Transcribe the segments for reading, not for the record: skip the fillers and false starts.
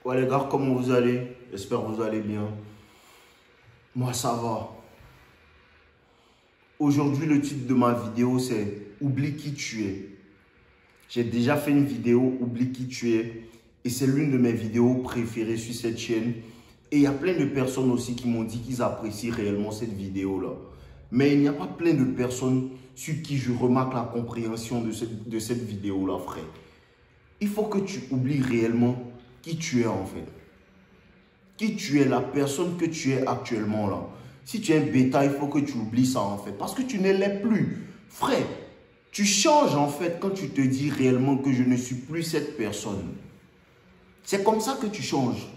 Ouais les gars, comment vous allez? J'espère que vous allez bien. Moi ça va. Aujourd'hui le titre de ma vidéo c'est Oublie qui tu es. J'ai déjà fait une vidéo Oublie qui tu es et c'est l'une de mes vidéos préférées sur cette chaîne. Et il y a plein de personnes aussi qui m'ont dit qu'ils apprécient réellement cette vidéo là. Mais il n'y a pas plein de personnes sur qui je remarque la compréhension de cette vidéo là, frère. Il faut que tu oublies réellement qui tu es en fait. Qui tu es, la personne que tu es actuellement là. Si tu es un bêta, il faut que tu oublies ça en fait. Parce que tu ne l'es plus. Frère, tu changes en fait quand tu te dis réellement que je ne suis plus cette personne. C'est comme ça que tu changes.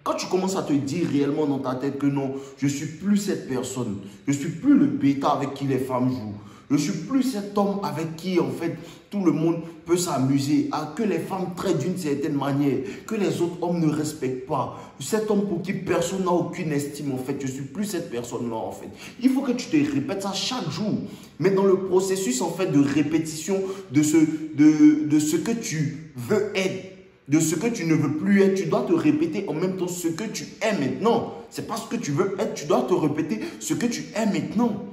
Quand tu commences à te dire réellement dans ta tête que non, je ne suis plus cette personne. Je ne suis plus le bêta avec qui les femmes jouent. Je ne suis plus cet homme avec qui, en fait, tout le monde peut s'amuser, que les femmes traitent d'une certaine manière, que les autres hommes ne respectent pas. Cet homme pour qui personne n'a aucune estime, en fait. Je ne suis plus cette personne-là, en fait. Il faut que tu te répètes ça chaque jour. Mais dans le processus, en fait, de répétition de ce que tu veux être, de ce que tu ne veux plus être, tu dois te répéter en même temps ce que tu es maintenant. C'est pas ce que tu veux être, tu dois te répéter ce que tu es maintenant.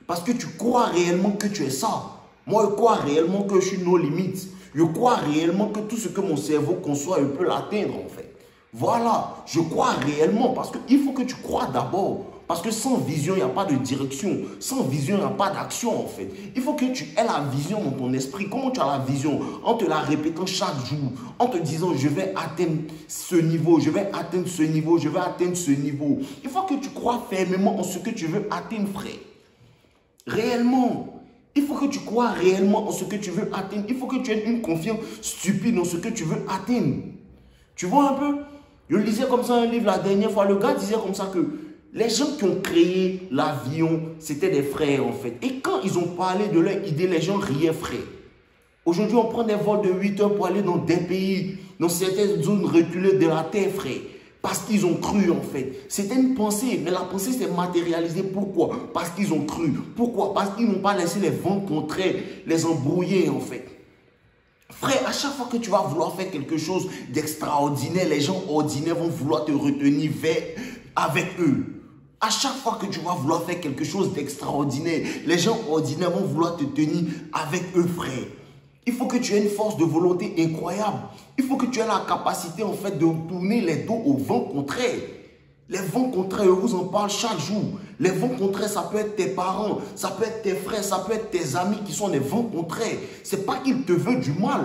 Parce que tu crois réellement que tu es ça. Moi, je crois réellement que je suis nos limites. Je crois réellement que tout ce que mon cerveau conçoit, je peux l'atteindre en fait. Voilà, je crois réellement parce qu'il faut que tu crois d'abord. Parce que sans vision, il n'y a pas de direction. Sans vision, il n'y a pas d'action en fait. Il faut que tu aies la vision dans ton esprit. Comment tu as la vision? En te la répétant chaque jour. En te disant, je vais atteindre ce niveau, je vais atteindre ce niveau, je vais atteindre ce niveau. Il faut que tu crois fermement en ce que tu veux atteindre, frère. Réellement. Il faut que tu crois réellement en ce que tu veux atteindre. Il faut que tu aies une confiance stupide dans ce que tu veux atteindre. Tu vois un peu? Je lisais comme ça un livre la dernière fois. Le gars disait comme ça que les gens qui ont créé l'avion, c'était des frères en fait. Et quand ils ont parlé de leur idée, les gens riaient, frère. Aujourd'hui, on prend des vols de 8 heures pour aller dans des pays, dans certaines zones reculées de la terre, frère. Parce qu'ils ont cru en fait. C'était une pensée, mais la pensée s'est matérialisée. Pourquoi? Parce qu'ils ont cru. Pourquoi? Parce qu'ils n'ont pas laissé les vents contraires les embrouiller en fait. Frère, à chaque fois que tu vas vouloir faire quelque chose d'extraordinaire, les gens ordinaires vont vouloir te retenir avec eux. À chaque fois que tu vas vouloir faire quelque chose d'extraordinaire, les gens ordinaires vont vouloir te tenir avec eux, frère. Il faut que tu aies une force de volonté incroyable. Il faut que tu aies la capacité en fait de tourner les dos aux vents contraires. Les vents contraires, je vous en parle chaque jour. Les vents contraires, ça peut être tes parents, ça peut être tes frères, ça peut être tes amis qui sont des vents contraires. Ce n'est pas qu'ils te veulent du mal.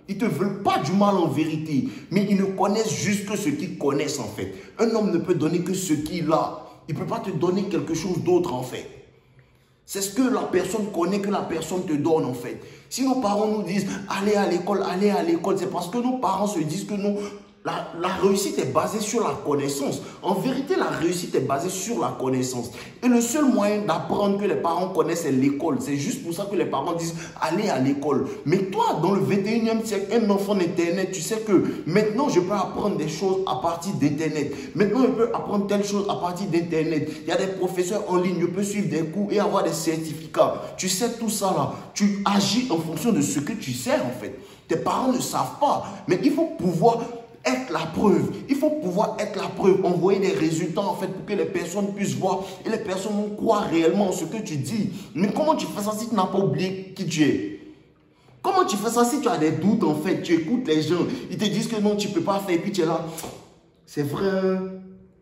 Ils ne te veulent pas du mal en vérité. Mais ils ne connaissent juste que ce qu'ils connaissent en fait. Un homme ne peut donner que ce qu'il a. Il ne peut pas te donner quelque chose d'autre en fait. C'est ce que la personne connaît, que la personne te donne en fait. Si nos parents nous disent « allez à l'école », c'est parce que nos parents se disent que non, la réussite est basée sur la connaissance. En vérité, la réussite est basée sur la connaissance. Et le seul moyen d'apprendre que les parents connaissent, c'est l'école. C'est juste pour ça que les parents disent « allez à l'école ». Mais toi, dans le 21e siècle, un enfant d'Internet, tu sais que maintenant, je peux apprendre des choses à partir d'Internet. Maintenant, je peux apprendre telle chose à partir d'Internet. Il y a des professeurs en ligne, je peux suivre des cours et avoir des certificats. Tu sais tout ça là. Tu agis en fonction de ce que tu sais en fait. Tes parents ne savent pas. Mais il faut pouvoir être la preuve. Il faut pouvoir être la preuve, envoyer des résultats en fait pour que les personnes puissent voir et les personnes vont croire réellement en ce que tu dis. Mais comment tu fais ça si tu n'as pas oublié qui tu es? Comment tu fais ça si tu as des doutes en fait? Tu écoutes les gens, ils te disent que non, tu ne peux pas faire et puis tu es là. C'est vrai,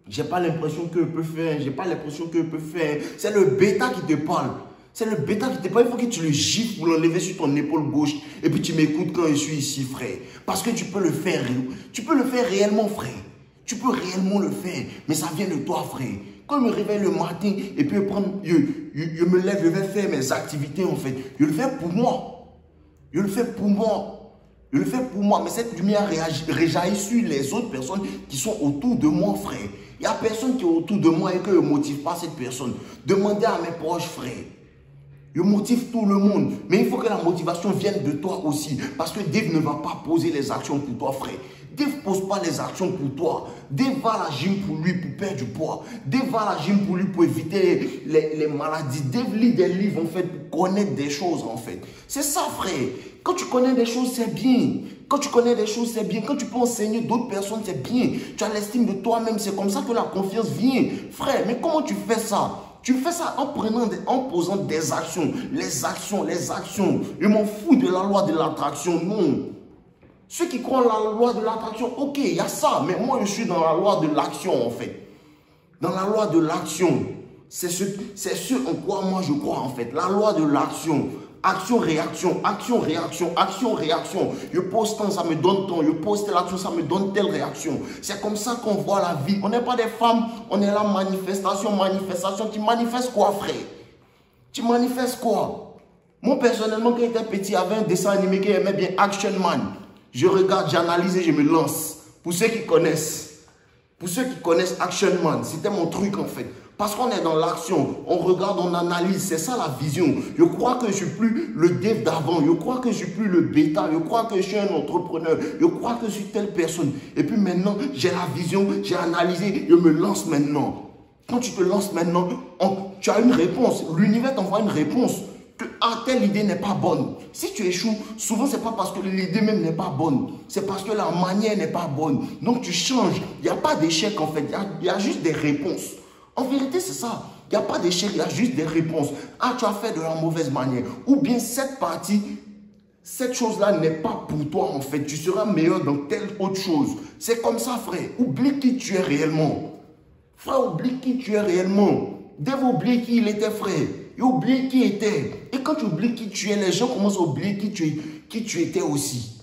j'ai pas l'impression que je peux faire, j'ai pas l'impression que je peux faire. C'est le bêta qui te parle. C'est le bêta qui te parle. Il faut que tu le gifles pour l'enlever sur ton épaule gauche. Et puis tu m'écoutes quand je suis ici, frère. Parce que tu peux le faire. Tu peux le faire réellement, frère. Tu peux réellement le faire. Mais ça vient de toi, frère. Quand je me réveille le matin et puis je me lève, je vais faire mes activités, en fait. Je le fais pour moi. Je le fais pour moi. Je le fais pour moi. Mais cette lumière réjaillit sur les autres personnes qui sont autour de moi, frère. Il n'y a personne qui est autour de moi et que je ne motive pas cette personne. Demandez à mes proches, frère. Je motive tout le monde. Mais il faut que la motivation vienne de toi aussi. Parce que Dave ne va pas poser les actions pour toi, frère. Dave pose pas les actions pour toi. Dave va à la gym pour lui, pour perdre du poids. Dave va à la gym pour lui, pour éviter les maladies. Dave lit des livres, en fait, pour connaître des choses, en fait. C'est ça, frère. Quand tu connais des choses, c'est bien. Quand tu connais des choses, c'est bien. Quand tu peux enseigner d'autres personnes, c'est bien. Tu as l'estime de toi-même. C'est comme ça que la confiance vient. Frère, mais comment tu fais ça? Tu fais ça en posant des actions. Les actions, les actions. Je m'en fous de la loi de l'attraction. Non. Ceux qui croient la loi de l'attraction, ok, il y a ça. Mais moi, je suis dans la loi de l'action, en fait. Dans la loi de l'action. C'est ce en quoi moi je crois, en fait. La loi de l'action. Action, réaction, action, réaction, action, réaction. Je pose tant, ça me donne tant. Je pose telle action, ça me donne telle réaction. C'est comme ça qu'on voit la vie. On n'est pas des femmes, on est là, manifestation, manifestation. Tu manifestes quoi, frère? Tu manifestes quoi? Moi, personnellement, quand j'étais petit, il y avait un dessin animé qui aimait bien, Action Man. Je regarde, j'analyse et je me lance. Pour ceux qui connaissent Action Man, c'était mon truc, en fait. Parce qu'on est dans l'action, on regarde, on analyse, c'est ça la vision. Je crois que je ne suis plus le dev d'avant, je crois que je ne suis plus le bêta, je crois que je suis un entrepreneur, je crois que je suis telle personne. Et puis maintenant, j'ai la vision, j'ai analysé, je me lance maintenant. Quand tu te lances maintenant, tu as une réponse. L'univers t'envoie une réponse. Que telle idée n'est pas bonne. Si tu échoues, souvent c'est pas parce que l'idée même n'est pas bonne. C'est parce que la manière n'est pas bonne. Donc tu changes. Il n'y a pas d'échec en fait. Il y a juste des réponses. En vérité, c'est ça. Il n'y a pas d'échec, il y a juste des réponses. Ah, tu as fait de la mauvaise manière. Ou bien cette partie, cette chose-là n'est pas pour toi en fait. Tu seras meilleur dans telle autre chose. C'est comme ça, frère. Oublie qui tu es réellement. Frère, oublie qui tu es réellement. Dave oublie qui il était, frère. Il oublie qui il était. Et quand tu oublies qui tu es, les gens commencent à oublier qui tu étais aussi.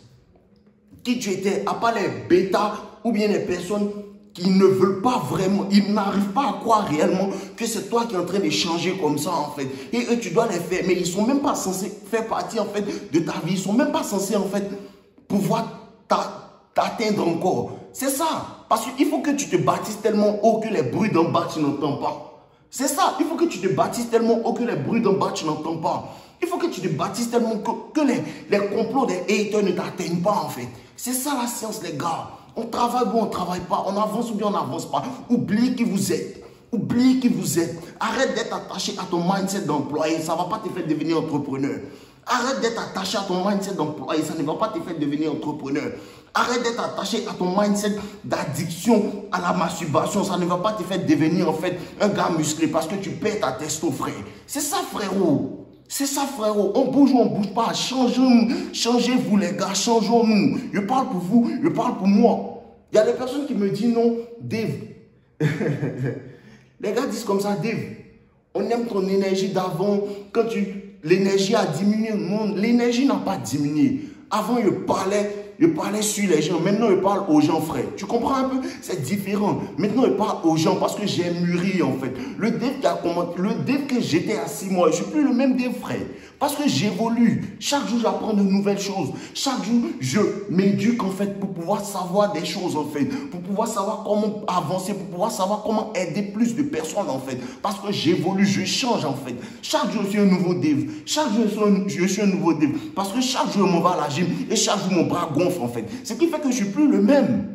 Qui tu étais, à part les bêtas ou bien les personnes qui ne veulent pas vraiment, ils n'arrivent pas à croire réellement que c'est toi qui es en train de changer comme ça en fait. Et eux, tu dois les faire, mais ils ne sont même pas censés faire partie en fait de ta vie. Ils ne sont même pas censés en fait pouvoir t'atteindre encore. C'est ça. Parce qu'il faut que tu te bâtisses tellement haut que les bruits d'en bas, tu n'entends pas. C'est ça. Il faut que tu te bâtisses tellement haut que les bruits d'en bas, tu n'entends pas. Il faut que tu te bâtisses tellement que les complots des haters ne t'atteignent pas en fait. C'est ça la science les gars. On travaille ou on ne travaille pas, on avance ou bien on n'avance pas. Oublie qui vous êtes. Oublie qui vous êtes. Arrête d'être attaché à ton mindset d'employé, ça ne va pas te faire devenir entrepreneur. Arrête d'être attaché à ton mindset d'employé, ça ne va pas te faire devenir entrepreneur. Arrête d'être attaché à ton mindset d'addiction à la masturbation, ça ne va pas te faire devenir en fait un gars musclé parce que tu perds ta testo, frère. C'est ça, frérot. C'est ça, frérot. On bouge ou on ne bouge pas. Changez-vous, les gars. Changeons-nous. Je parle pour vous. Je parle pour moi. Il y a des personnes qui me disent non, Dave. Les gars disent comme ça, Dave. On aime ton énergie d'avant. Quand l'énergie a diminué. Non, l'énergie n'a pas diminué. Avant, je parlais sur les gens. Maintenant, je parle aux gens, frère. Tu comprends un peu? C'est différent. Maintenant, je parle aux gens parce que j'ai mûri, en fait. Le Dave que j'étais à 6 mois, je ne suis plus le même Dave, frère. Parce que j'évolue. Chaque jour, j'apprends de nouvelles choses. Chaque jour, je m'éduque, en fait, pour pouvoir savoir des choses, en fait. Pour pouvoir savoir comment avancer, pour pouvoir savoir comment aider plus de personnes, en fait. Parce que j'évolue, je change, en fait. Chaque jour, je suis un nouveau Dave. Chaque jour, je suis un nouveau Dave. Parce que chaque jour, je m'en vais à la gym et chaque jour, mon bras gonfle, en fait. Ce qui fait que je ne suis plus le même.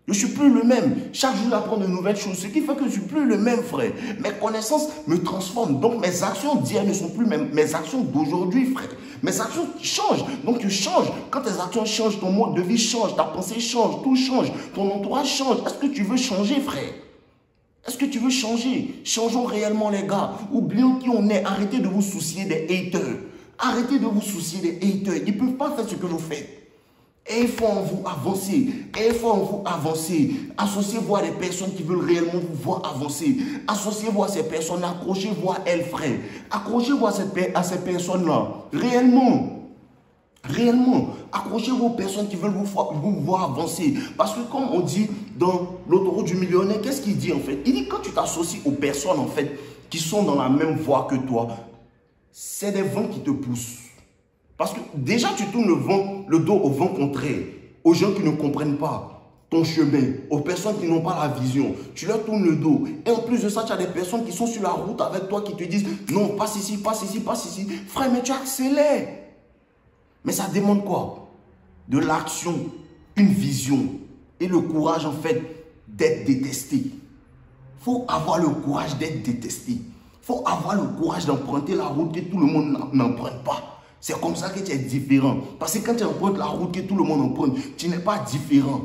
Je ne suis plus le même. Chaque jour, j'apprends de nouvelles choses. Ce qui fait que je ne suis plus le même, frère. Mes connaissances me transforment. Donc, mes actions d'hier ne sont plus mes actions d'aujourd'hui, frère. Mes actions changent. Donc, tu changes. Quand tes actions changent, ton mode de vie change. Ta pensée change. Tout change. Ton entourage change. Est-ce que tu veux changer, frère? Est-ce que tu veux changer? Changeons réellement, les gars. Oublions qui on est. Arrêtez de vous soucier des haters. Arrêtez de vous soucier des haters. Ils ne peuvent pas faire ce que vous faites. Et il faut en vous avancer. Et il faut en vous avancer. Associez-vous à des personnes qui veulent réellement vous voir avancer. Associez-vous à ces personnes. Accrochez-vous à elles, frère. Accrochez-vous à ces personnes-là. Réellement. Réellement. Accrochez-vous aux personnes qui veulent vous voir avancer. Parce que comme on dit dans l'autoroute du millionnaire, qu'est-ce qu'il dit en fait? Il dit quand tu t'associes aux personnes en fait qui sont dans la même voie que toi, c'est des vents qui te poussent. Parce que déjà, tu tournes le dos au vent contraire, aux gens qui ne comprennent pas ton chemin, aux personnes qui n'ont pas la vision. Tu leur tournes le dos. Et en plus de ça, tu as des personnes qui sont sur la route avec toi qui te disent « Non, passe ici, passe ici, passe ici. » Frère, mais tu accélères. Mais ça demande quoi? De l'action, une vision. et le courage, en fait, d'être détesté. Il faut avoir le courage d'être détesté. Il faut avoir le courage d'emprunter la route que tout le monde n'emprunte pas. C'est comme ça que tu es différent. Parce que quand tu empruntes la route que tout le monde emprunte, tu n'es pas différent.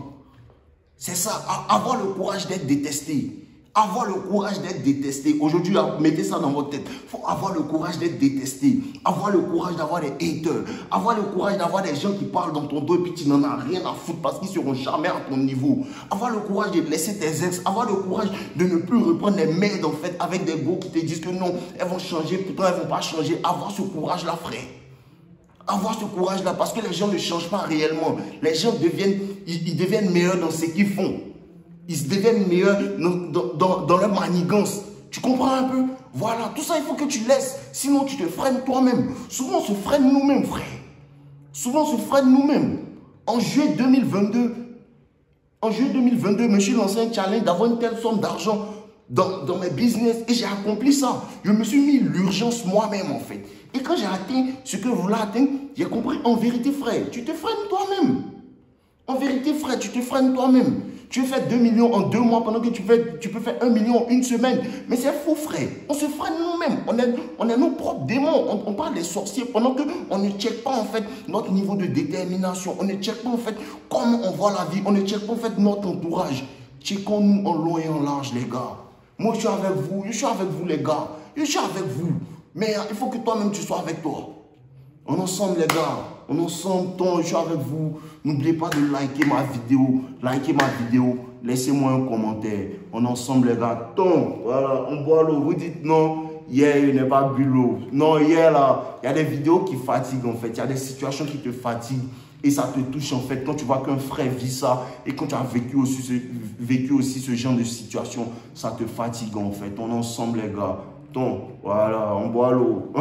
C'est ça, avoir le courage d'être détesté. Avoir le courage d'être détesté. Aujourd'hui, mettez ça dans votre tête. Il faut avoir le courage d'être détesté. Avoir le courage d'avoir des haters. Avoir le courage d'avoir des gens qui parlent dans ton dos et puis tu n'en as rien à foutre parce qu'ils ne seront jamais à ton niveau. Avoir le courage de laisser tes ex. Avoir le courage de ne plus reprendre les merdes en fait avec des gars qui te disent que non, elles vont changer, pourtant elles ne vont pas changer. Avoir ce courage-là, frère. Avoir ce courage-là parce que les gens ne changent pas réellement. Les gens deviennent meilleurs dans ce qu'ils font. Ils deviennent meilleurs dans leur manigance. Tu comprends un peu? Voilà, tout ça, il faut que tu laisses. Sinon, tu te freines toi-même. Souvent, on se freine nous-mêmes, frère. Souvent, on se freine nous-mêmes. En juillet 2022, je me suis lancé un challenge d'avoir une telle somme d'argent dans mes business. Et j'ai accompli ça. Je me suis mis l'urgence moi-même, en fait. Et quand j'ai atteint ce que je voulais atteindre, j'ai compris, en vérité, frère, tu te freines toi-même. En vérité, frère, tu te freines toi-même. Tu fais 2 millions en 2 mois pendant que tu peux faire 1 million en 1 semaine. Mais c'est fou, frère. On se freine nous-mêmes. On est nos propres démons. On parle des sorciers pendant qu'on ne check pas en fait notre niveau de détermination. On ne check pas en fait comment on voit la vie. On ne check pas en fait notre entourage. Checkons-nous en long et en large, les gars. Moi, je suis avec vous. Je suis avec vous, les gars. Je suis avec vous. Mais il faut que toi-même, tu sois avec toi. On est ensemble, les gars. On est ensemble, je suis avec vous. N'oubliez pas de liker ma vidéo. Likez ma vidéo. Laissez-moi un commentaire. On est ensemble, les gars. Voilà, on boit l'eau. Vous dites non, hier, il n'est pas bu l'eau. Non, hier, là, il y a des vidéos qui fatiguent, en fait. Il y a des situations qui te fatiguent. Et ça te touche, en fait. Quand tu vois qu'un frère vit ça et quand tu as vécu aussi ce genre de situation, ça te fatigue, en fait. On est ensemble, les gars. Voilà, on boit l'eau.